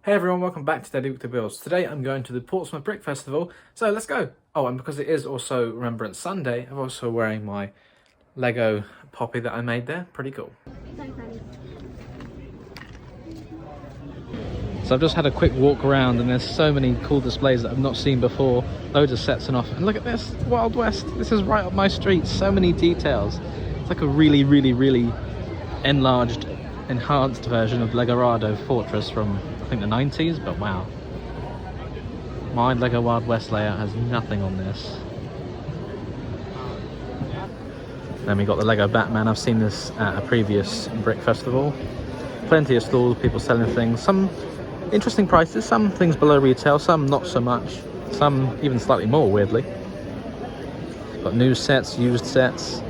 Hey everyone, welcome back to DailyWeeklyBuilds. Today I'm going to the Portsmouth Brick Festival, so let's go! Oh, and because it is also Remembrance Sunday, I'm also wearing my Lego Poppy that I made there. Pretty cool. So I've just had a quick walk around and there's so many cool displays that I've not seen before. Loads of sets and off. And look at this, Wild West. This is right up my street. So many details. It's like a really enlarged, enhanced version of Legorado Fortress from, I think, the 90s, but wow. My Lego Wild West layout has nothing on this. Then we got the Lego Batman. I've seen this at a previous brick festival. Plenty of stalls, people selling things. Some interesting prices, some things below retail, some not so much. Some even slightly more, weirdly. Got new sets, used sets,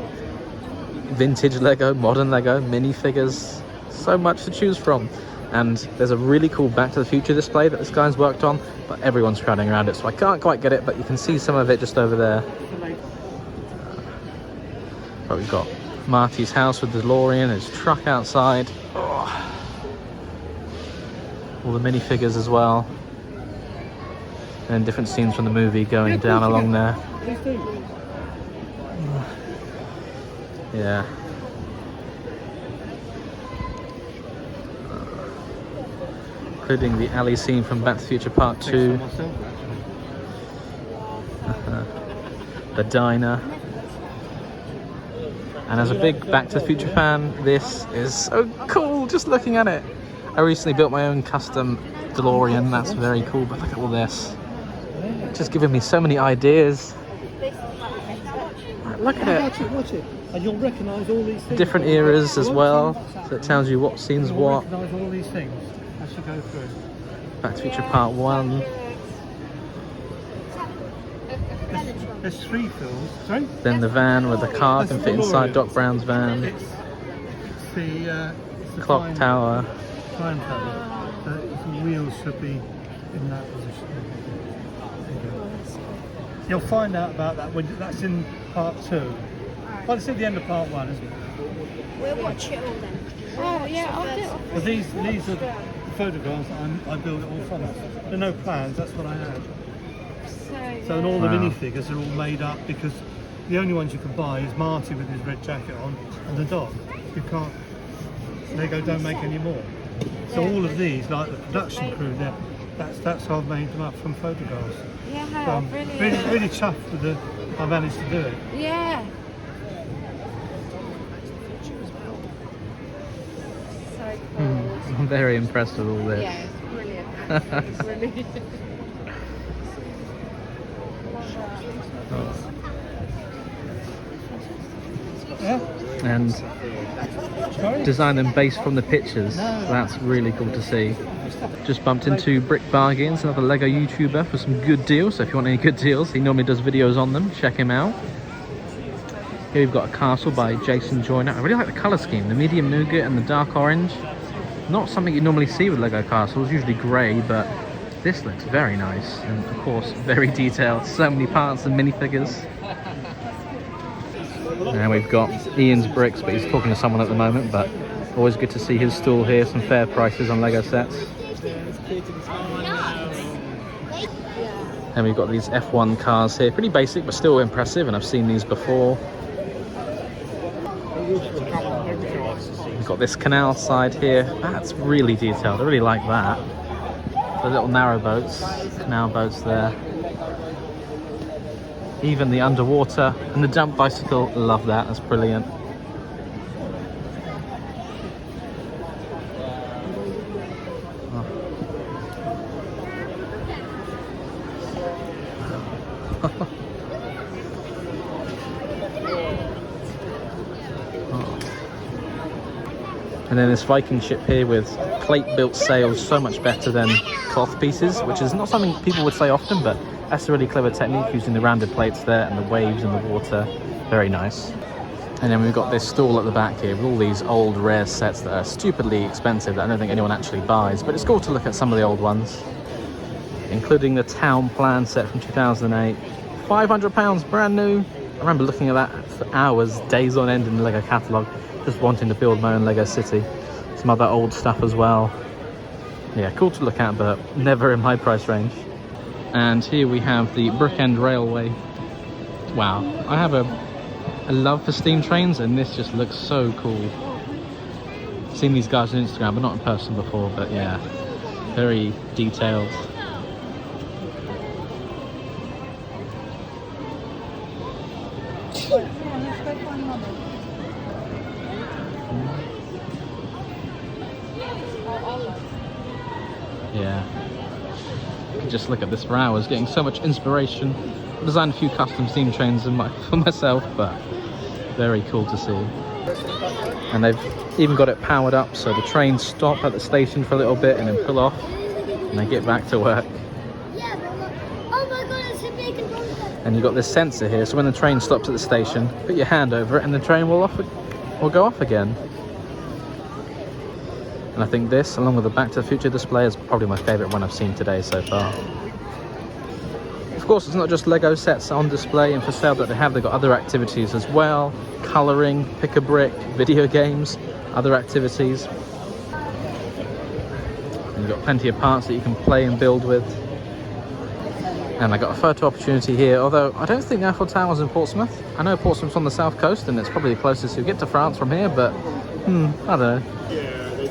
vintage Lego, modern Lego, minifigures. So much to choose from. And there's a really cool Back to the Future display that this guy's worked on, but everyone's crowding around it, so I can't quite get it, but you can see some of it just over there. But we've got Marty's house with the DeLorean, his truck outside. Oh. All the minifigures as well. And then different scenes from the movie going down along there. Yeah. Including the alley scene from Back to the Future Part 2. The diner. And as a big Back to the Future fan, this is so cool just looking at it. I recently built my own custom DeLorean, that's very cool, but look at all this. It's just giving me so many ideas. Look at it. Watch it. And you'll recognise all these things. Different eras as well, so it tells you what scenes what. You'll recognise all these things as you go through. Back to the Future Part 1. There's 3 films. Sorry? Then the van where the car can fit inside Doc Brown's van. It's the Clock tower. Time tower. The wheels should be in that position. You'll find out about that when that's in part 2. Well, it's at the end of part 1, isn't it? We'll watch it all then. Oh yeah, I'll do it. But these are the photographs that I built it all from. There are no plans, that's what I had. So and all the minifigures are all made up because the only ones you can buy is Marty with his red jacket on and the dog. You can't, Lego don't make any more. So all of these, like the production crew there, that's how I've made them up from photographs. Yeah, So I'm brilliant. really chuffed with I managed to do it. Yeah. So cool. I'm very impressed with all this. Yeah, it's brilliant. It's really. Yeah. And designed and based from the pictures. So that's really cool to see. Just bumped into Brick Bargains, another Lego YouTuber, for some good deals. So if you want any good deals, he normally does videos on them. Check him out. Here we've got a castle by Jason Joyner. I really like the colour scheme, the medium nougat and the dark orange. Not something you normally see with Lego castles, usually grey, but this looks very nice. And of course, very detailed. So many parts and minifigures. And we've got Ian's Bricks, but he's talking to someone at the moment, but always good to see his stall here. Some fair prices on Lego sets. And we've got these F1 cars here. Pretty basic, but still impressive, and I've seen these before. We've got this canal side here. That's really detailed. I really like that. The little narrow boats, canal boats there. Even the underwater and the jump bicycle, love that, that's brilliant. And then this Viking ship here with plate-built sails, so much better than cloth pieces, which is not something people would say often, but that's a really clever technique using the rounded plates there and the waves in the water. Very nice. And then we've got this stall at the back here with all these old rare sets that are stupidly expensive that I don't think anyone actually buys, but it's cool to look at some of the old ones, including the town plan set from 2008. £500 brand new. I remember looking at that for hours, days on end in the Lego catalogue, just wanting to build my own Lego city. Some other old stuff as well. Yeah, cool to look at, but never in my price range. And here we have the Brookend Railway. Wow, I have a love for steam trains, and this just looks so cool. I've seen these guys on Instagram, but not in person before, but yeah, very detailed. Yeah, just look at this for hours, getting so much inspiration. I designed a few custom steam trains for myself, but very cool to see. And they've even got it powered up, so the trains stop at the station for a little bit and then pull off, and they get back to work. Oh my god, it's a big and And you've got this sensor here, so when the train stops at the station, put your hand over it and the train will go off again. And I think this, along with the Back to the Future display, is probably my favourite one I've seen today so far. Of course, it's not just Lego sets on display and for sale that they have. They've got other activities as well. Colouring, pick a brick, video games, other activities. And you've got plenty of parts that you can play and build with. And I got a photo opportunity here, although I don't think the Eiffel Tower's in Portsmouth. I know Portsmouth's on the south coast and it's probably the closest you'll get to France from here, but I don't know.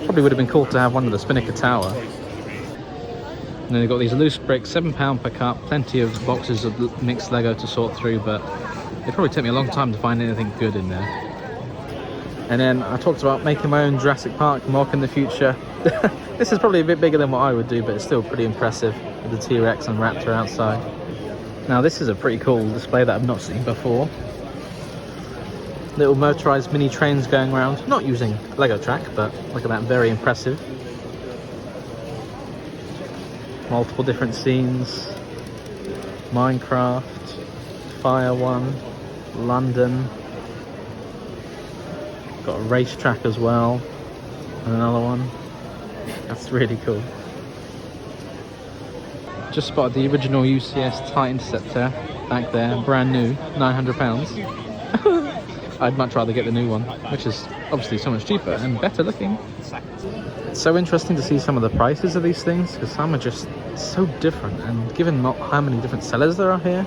Probably would have been cool to have one with the Spinnaker Tower. And then they've got these loose bricks, £7 per cup, plenty of boxes of mixed Lego to sort through, but it probably took me a long time to find anything good in there. And then I talked about making my own Jurassic Park mock in the future. This is probably a bit bigger than what I would do, but it's still pretty impressive with the T-Rex and Raptor outside. Now this is a pretty cool display that I've not seen before. Little motorized mini trains going around, not using Lego track, but look at that, very impressive. Multiple different scenes. Minecraft, Fire One, London. Got a racetrack as well, and another one. That's really cool. Just spotted the original UCS TIE Interceptor back there, brand new, £900. I'd much rather get the new one, which is obviously so much cheaper and better looking. It's so interesting to see some of the prices of these things, because some are just so different, and given how many different sellers there are here,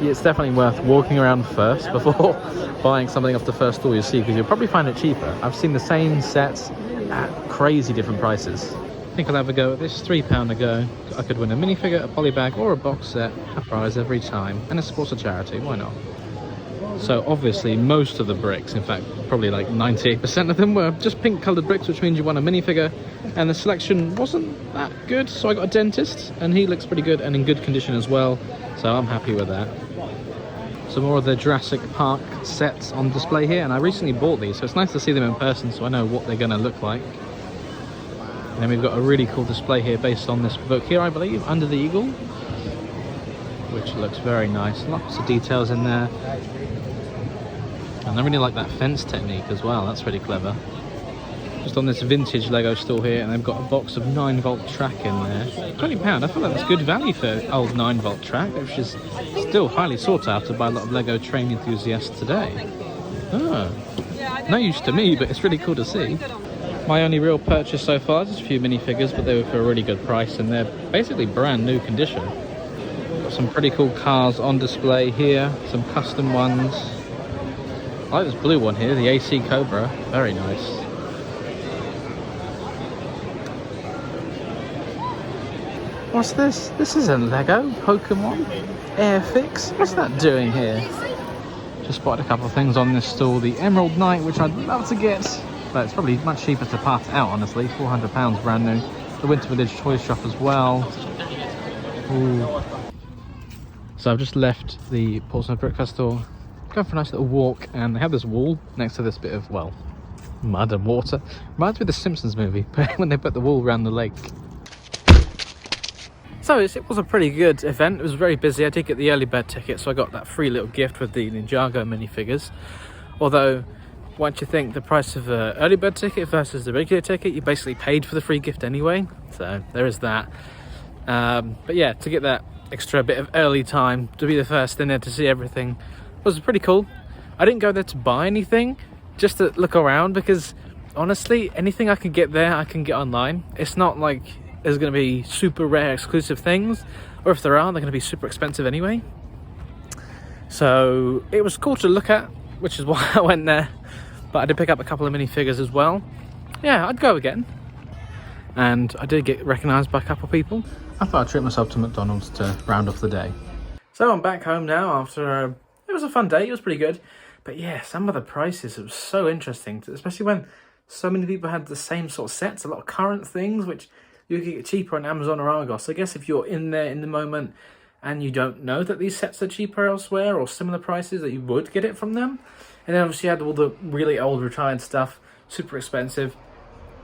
it's definitely worth walking around first before buying something off the first store you see, because you'll probably find it cheaper. I've seen the same sets at crazy different prices. I think I'll have a go at this, £3 a go. I could win a minifigure, a polybag or a box set, a prize every time, and it supports a charity, why not? So obviously most of the bricks, in fact probably like 98% of them, were just pink coloured bricks, which means you won a minifigure, and the selection wasn't that good, so I got a dentist and he looks pretty good and in good condition as well, so I'm happy with that. Some more of the Jurassic Park sets on display here, and I recently bought these, so it's nice to see them in person so I know what they're going to look like. And then we've got a really cool display here based on this book here, I believe, Under the Eagle, which looks very nice. Lots of details in there. And I really like that fence technique as well, that's really clever. Just on this vintage Lego store here, and they've got a box of 9-volt track in there. £20, I feel like that's good value for old 9-volt track, which is still highly sought after by a lot of Lego train enthusiasts today. Oh, no use to me, but it's really cool to see. My only real purchase so far is just a few minifigures, but they were for a really good price, and they're basically brand new condition. Got some pretty cool cars on display here, some custom ones. I like this blue one here, the AC Cobra, very nice. What's this? This isn't Lego, Pokemon, Airfix. What's that doing here? Just spotted a couple of things on this stall. The Emerald Knight, which I'd love to get, but it's probably much cheaper to part it out, honestly. £400 brand new. The Winter Village toy shop as well. Ooh. So I've just left the Portsmouth Brick Festival, going for a nice little walk, and they have this wall next to this bit of, well, mud and water. Reminds me of the Simpsons movie, when they put the wall around the lake. So it was a pretty good event. It was very busy. I did get the early bird ticket, so I got that free little gift with the Ninjago minifigures. Although, once you think the price of an early bird ticket versus the regular ticket, you basically paid for the free gift anyway. So there is that. But yeah, to get that extra bit of early time, to be the first in there to see everything, was pretty cool. I didn't go there to buy anything, just to look around, because honestly, anything I can get there, I can get online. It's not like there's going to be super rare exclusive things, or if there are, they're going to be super expensive anyway. So it was cool to look at, which is why I went there. But I did pick up a couple of minifigures as well. Yeah, I'd go again. And I did get recognised by a couple of people. I thought I'd treat myself to McDonald's to round off the day. So I'm back home now after it was a fun day, it was pretty good. But yeah, some of the prices, it was so interesting, especially when so many people had the same sort of sets, a lot of current things, which you could get cheaper on Amazon or Argos. I guess if you're in there in the moment and you don't know that these sets are cheaper elsewhere or similar prices, that you would get it from them. And then obviously you had all the really old retired stuff, super expensive.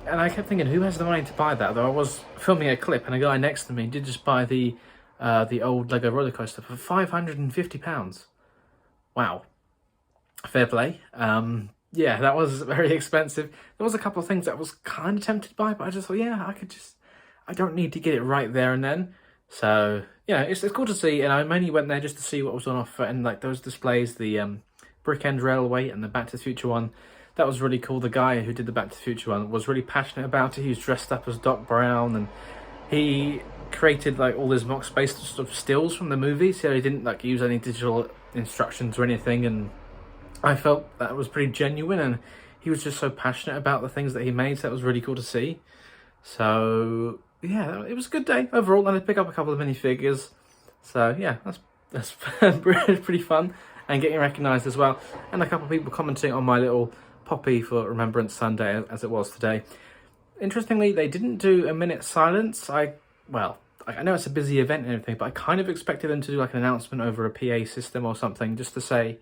And I kept thinking, who has the money to buy that? Though I was filming a clip and a guy next to me did just buy the old Lego roller coaster for £550. Wow. Fair play. Yeah, that was very expensive. There was a couple of things that I was kind of tempted by, but I just thought, yeah, I don't need to get it right there and then. So, yeah, it's cool to see. And I mainly went there just to see what was on offer. And like those displays, the Brick End Railway and the Back to the Future one, that was really cool. The guy who did the Back to the Future one was really passionate about it. He was dressed up as Doc Brown, and he created like all his mock space sort of stills from the movie, so he didn't like use any digital instructions or anything. And I felt that was pretty genuine, and he was just so passionate about the things that he made, so that was really cool to see. So yeah, it was a good day overall, and I picked up a couple of minifigures. So yeah, that's pretty fun, and getting recognised as well. And a couple of people commenting on my little poppy for Remembrance Sunday, as it was today. Interestingly, they didn't do a minute silence. I know it's a busy event and everything, but I kind of expected them to do like an announcement over a PA system or something, just to say,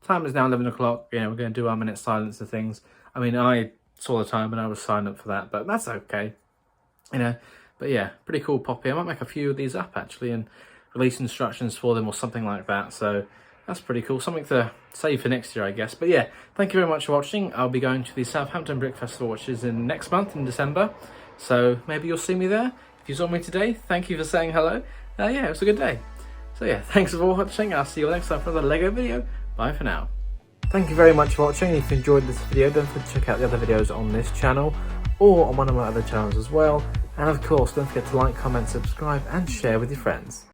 time is now 11 o'clock, you know, we're going to do our minute silence and things. I mean, I saw the time and I was signed up for that, but that's okay, you know. But yeah, pretty cool poppy. I might make a few of these up actually and release instructions for them or something like that. So that's pretty cool, something to save for next year, I guess. But yeah, thank you very much for watching. I'll be going to the Southampton Brick Festival, which is in next month in December. So maybe you'll see me there. If you saw me today, thank you for saying hello. Yeah, it was a good day. So yeah, thanks for watching. I'll see you next time for another Lego video. Bye for now. Thank you very much for watching. If you enjoyed this video, don't forget to check out the other videos on this channel or on one of my other channels as well. And of course, don't forget to like, comment, subscribe and share with your friends.